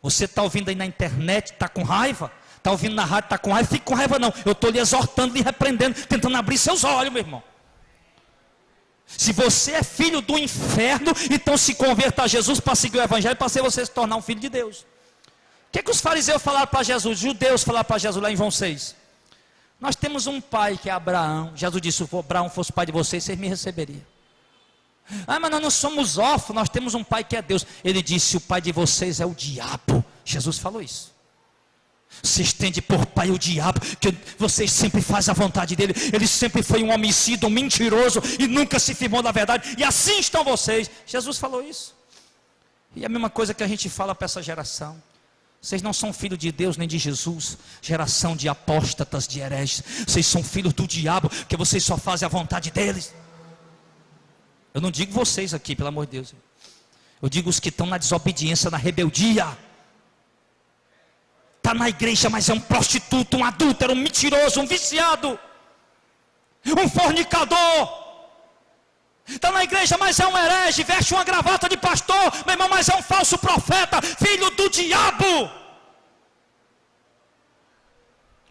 Você está ouvindo aí na internet, está com raiva? Está ouvindo na rádio, está com raiva? Fique com raiva não. Eu estou lhe exortando, lhe repreendendo, tentando abrir seus olhos, meu irmão. Se você é filho do inferno, então se converta a Jesus para seguir o evangelho, para você se tornar um filho de Deus. O que os fariseus falaram para Jesus? Os judeus falaram para Jesus lá em João 6. Nós temos um pai que é Abraão. Jesus disse: se Abraão fosse pai de vocês, vocês me receberiam. Ah, mas nós não somos órfãos, nós temos um pai que é Deus. Ele disse: o pai de vocês é o diabo. Jesus falou isso. Vocês têm de por pai o diabo, que vocês sempre fazem a vontade dele. Ele sempre foi um homicida, um mentiroso, e nunca se firmou na verdade. E assim estão vocês. Jesus falou isso. E a mesma coisa que a gente fala para essa geração. Vocês não são filhos de Deus nem de Jesus, geração de apóstatas, de hereges. Vocês são filhos do diabo, porque vocês só fazem a vontade deles. Eu não digo vocês aqui, pelo amor de Deus. Eu digo os que estão na desobediência, na rebeldia. Está na igreja, mas é um prostituto, um adúltero, um mentiroso, um viciado, um fornicador. Está na igreja, mas é um herege, veste uma gravata de pastor, meu irmão, mas é um falso profeta, filho do diabo.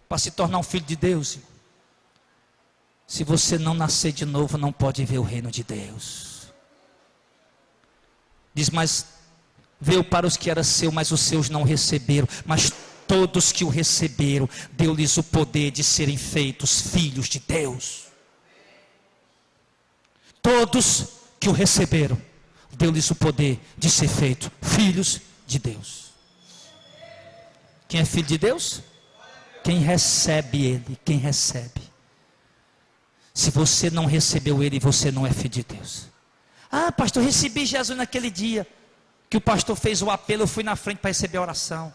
Para se tornar um filho de Deus, se você não nascer de novo, não pode ver o reino de Deus. Diz: mas veio para os que era seu, mas os seus não receberam. Mas todos que o receberam, deu-lhes o poder de serem feitos filhos de Deus. Todos que o receberam, deu-lhes o poder de ser feito filhos de Deus. Quem é filho de Deus? Quem recebe Ele, quem recebe. Se você não recebeu Ele, você não é filho de Deus. Ah, pastor, eu recebi Jesus naquele dia que o pastor fez o apelo, eu fui na frente para receber a oração.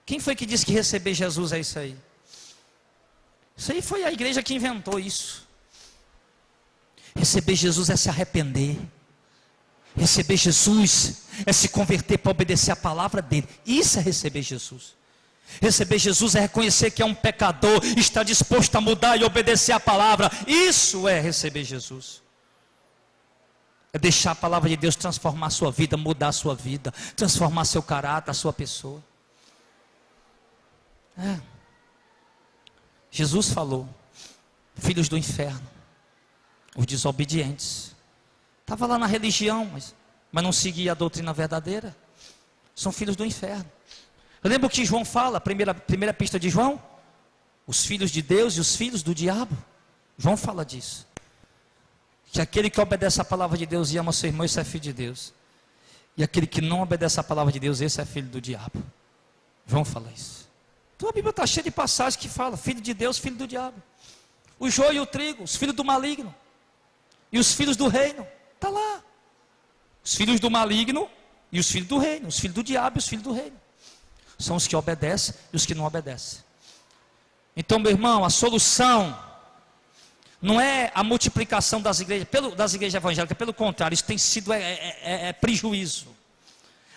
Quem foi que disse que receber Jesus é isso aí? Isso aí foi a igreja que inventou isso. Receber Jesus é se arrepender. Receber Jesus é se converter para obedecer a palavra dele. Isso é receber Jesus. Receber Jesus é reconhecer que é um pecador, está disposto a mudar e obedecer a palavra. Isso é receber Jesus. É deixar a palavra de Deus transformar a sua vida, mudar a sua vida, transformar seu caráter, a sua pessoa. Jesus falou: filhos do inferno, os desobedientes. Estava lá na religião, mas não seguia a doutrina verdadeira. São filhos do inferno. Eu lembro que João fala, primeira epístola de João, os filhos de Deus e os filhos do diabo. João fala disso. Que aquele que obedece a palavra de Deus e ama seu irmão, esse é filho de Deus. E aquele que não obedece a palavra de Deus, esse é filho do diabo. João fala isso. Então a Bíblia está cheia de passagens que fala: filho de Deus, filho do diabo. O joio e o trigo, os filhos do maligno. E os filhos do reino. Está lá. Os filhos do maligno e os filhos do reino. Os filhos do diabo e os filhos do reino. São os que obedecem e os que não obedecem. Então, meu irmão, a solução não é a multiplicação das igrejas evangélicas. Pelo contrário, isso tem sido prejuízo.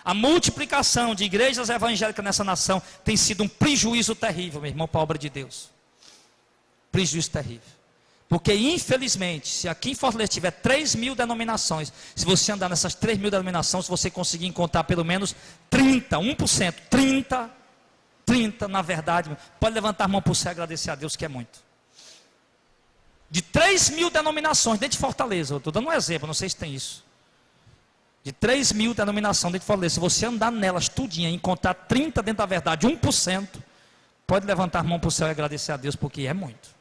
A multiplicação de igrejas evangélicas nessa nação tem sido um prejuízo terrível, meu irmão, para a obra de Deus. Prejuízo terrível. Porque infelizmente, se aqui em Fortaleza tiver 3.000 denominações, se você andar nessas 3.000 denominações, se você conseguir encontrar pelo menos 30, 1%, 30 na verdade, pode levantar a mão para você e agradecer a Deus, que é muito. De 3.000 denominações dentro de Fortaleza, eu estou dando um exemplo, não sei se tem isso. De 3.000 denominações dentro de Fortaleza, se você andar nelas tudinha e encontrar 30 dentro da verdade, 1%, pode levantar a mão para o céu e agradecer a Deus, porque é muito.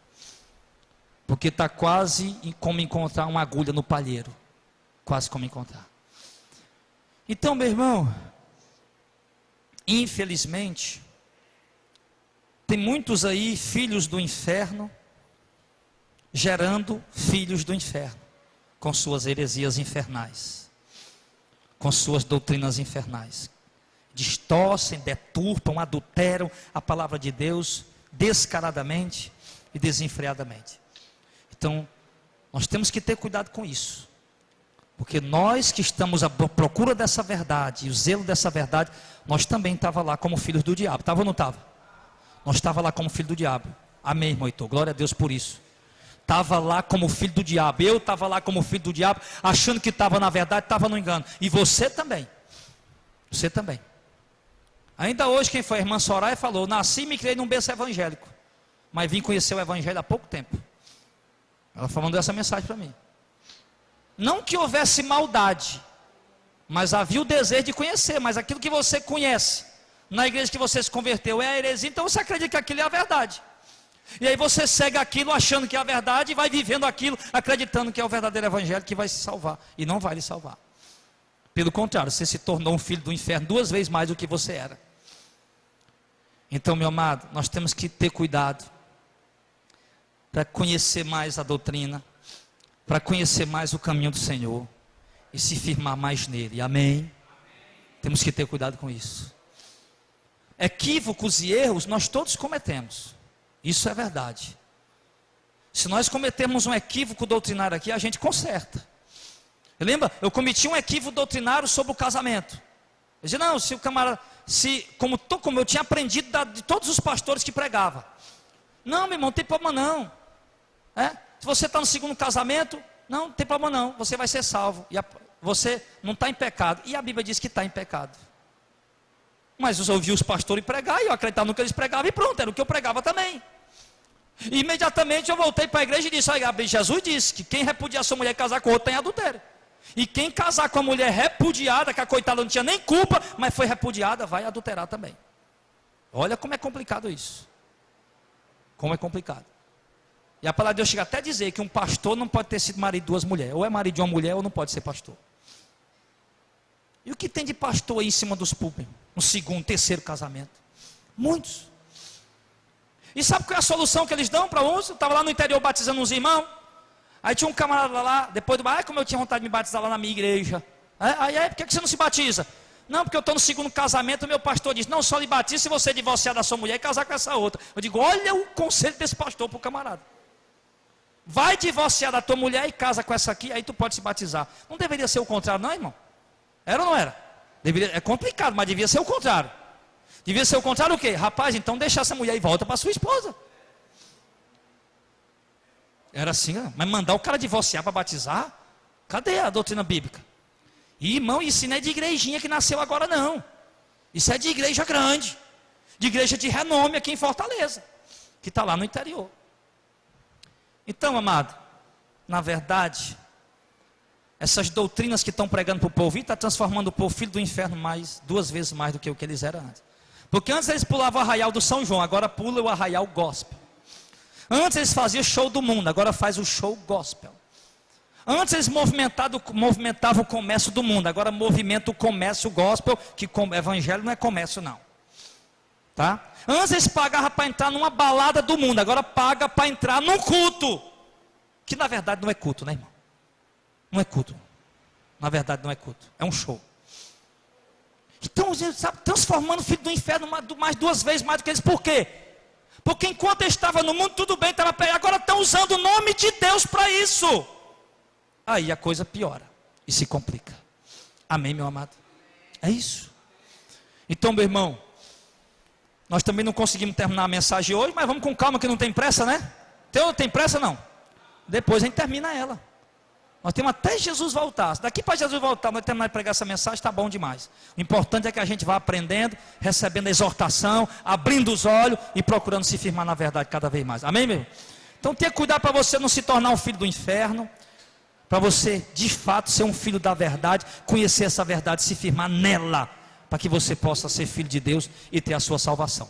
Porque está quase como encontrar uma agulha no palheiro. Quase como encontrar. Então, meu irmão, infelizmente, tem muitos aí filhos do inferno, gerando filhos do inferno. com suas heresias infernais, com suas doutrinas infernais. Distorcem, deturpam, adulteram a palavra de Deus descaradamente e desenfreadamente. Então, nós temos que ter cuidado com isso. Porque nós que estamos à procura dessa verdade, e o zelo dessa verdade, nós também estávamos lá como filhos do diabo. Estava ou não estava? Nós estávamos lá como filho do diabo. Amém, irmão Heitor? Glória a Deus por isso. Estava lá como filho do diabo. Eu estava lá como filho do diabo, achando que estava na verdade, estava no engano. E você também. Você também. Ainda hoje, quem foi? A irmã Soraya falou: nasci e me criei num berço evangélico, mas vim conhecer o evangelho há pouco tempo. Ela falando essa mensagem para mim. Não que houvesse maldade, mas havia o desejo de conhecer. Mas aquilo que você conhece, na igreja que você se converteu, é a heresia, então você acredita que aquilo é a verdade. E aí você segue aquilo achando que é a verdade e vai vivendo aquilo, acreditando que é o verdadeiro evangelho que vai se salvar. E não vai lhe salvar. Pelo contrário, você se tornou um filho do inferno 2 vezes mais do que você era. Então, meu amado, nós temos que ter cuidado para conhecer mais a doutrina, para conhecer mais o caminho do Senhor e se firmar mais nele. Amém? Temos que ter cuidado com isso. Equívocos e erros nós todos cometemos. Isso é verdade. Se nós cometermos um equívoco doutrinário aqui, a gente conserta. Lembra? Eu cometi um equívoco doutrinário sobre o casamento. Eu disse: não, se o camarada, como eu tinha aprendido de todos os pastores que pregavam. Não, meu irmão, não tem problema não. Se você está no segundo casamento, não tem problema não, você vai ser salvo. E você não está em pecado. E a Bíblia diz que está em pecado. Mas eu ouvi os pastores pregar e eu acreditava no que eles pregavam e pronto, era o que eu pregava também. E imediatamente eu voltei para a igreja e disse: olha, Jesus disse que quem repudiar sua mulher e casar com outra tem adultério. E quem casar com a mulher repudiada, que a coitada não tinha nem culpa, mas foi repudiada, vai adulterar também. Olha como é complicado isso. Como é complicado. E a palavra de Deus chega até a dizer que um pastor não pode ter sido marido de 2 mulheres. Ou é marido de uma mulher ou não pode ser pastor. E o que tem de pastor aí em cima dos púlpitos? No segundo, terceiro casamento. Muitos. E sabe qual é a solução que eles dão para uns? Eu estava lá no interior batizando uns irmãos. Aí tinha um camarada lá, depois do como eu tinha vontade de me batizar lá na minha igreja. Por que você não se batiza? Não, porque eu estou no segundo casamento, meu pastor disse: não, só lhe batiza se você divorciar da sua mulher e casar com essa outra. Eu digo: olha o conselho desse pastor para o camarada. Vai divorciar da tua mulher e casa com essa aqui, aí tu pode se batizar. Não deveria ser o contrário não, irmão? Era ou não era? É complicado, mas devia ser o contrário. Devia ser o contrário o quê? Rapaz, então deixa essa mulher e volta para sua esposa. Era assim, mas mandar o cara divorciar para batizar? Cadê a doutrina bíblica? E, irmão, isso não é de igrejinha que nasceu agora não. Isso é de igreja grande. De igreja de renome aqui em Fortaleza. Que está lá no interior. Então, amado, na verdade, essas doutrinas que estão pregando para o povo, está transformando o povo filho do inferno 2 vezes mais do que o que eles eram antes. Porque antes eles pulavam o arraial do São João, agora pula o arraial gospel. Antes eles faziam show do mundo, agora faz o show gospel. Antes eles movimentavam o comércio do mundo, agora movimenta o comércio gospel, que evangelho não é comércio não. Tá? Antes eles pagavam para entrar numa balada do mundo, agora paga para entrar num culto. Que na verdade não é culto, né, irmão? Não é culto. Na verdade não é culto, é um show. Então, sabe, transformando o filho do inferno mais 2 vezes mais do que eles. Por quê? Porque enquanto eles estavam no mundo, tudo bem, estava perto. Agora estão usando o nome de Deus para isso. Aí a coisa piora e se complica. Amém, meu amado? É isso. Então, meu irmão, nós também não conseguimos terminar a mensagem hoje, mas vamos com calma que não tem pressa, né? Tem pressa não? Depois a gente termina ela. Nós temos até Jesus voltar. Daqui para Jesus voltar, nós terminar de pregar essa mensagem, está bom demais. O importante é que a gente vá aprendendo, recebendo a exortação, abrindo os olhos e procurando se firmar na verdade cada vez mais. Amém, meu? Então tenha cuidado para você não se tornar um filho do inferno, para você de fato ser um filho da verdade, conhecer essa verdade, se firmar nela, para que você possa ser filho de Deus e ter a sua salvação.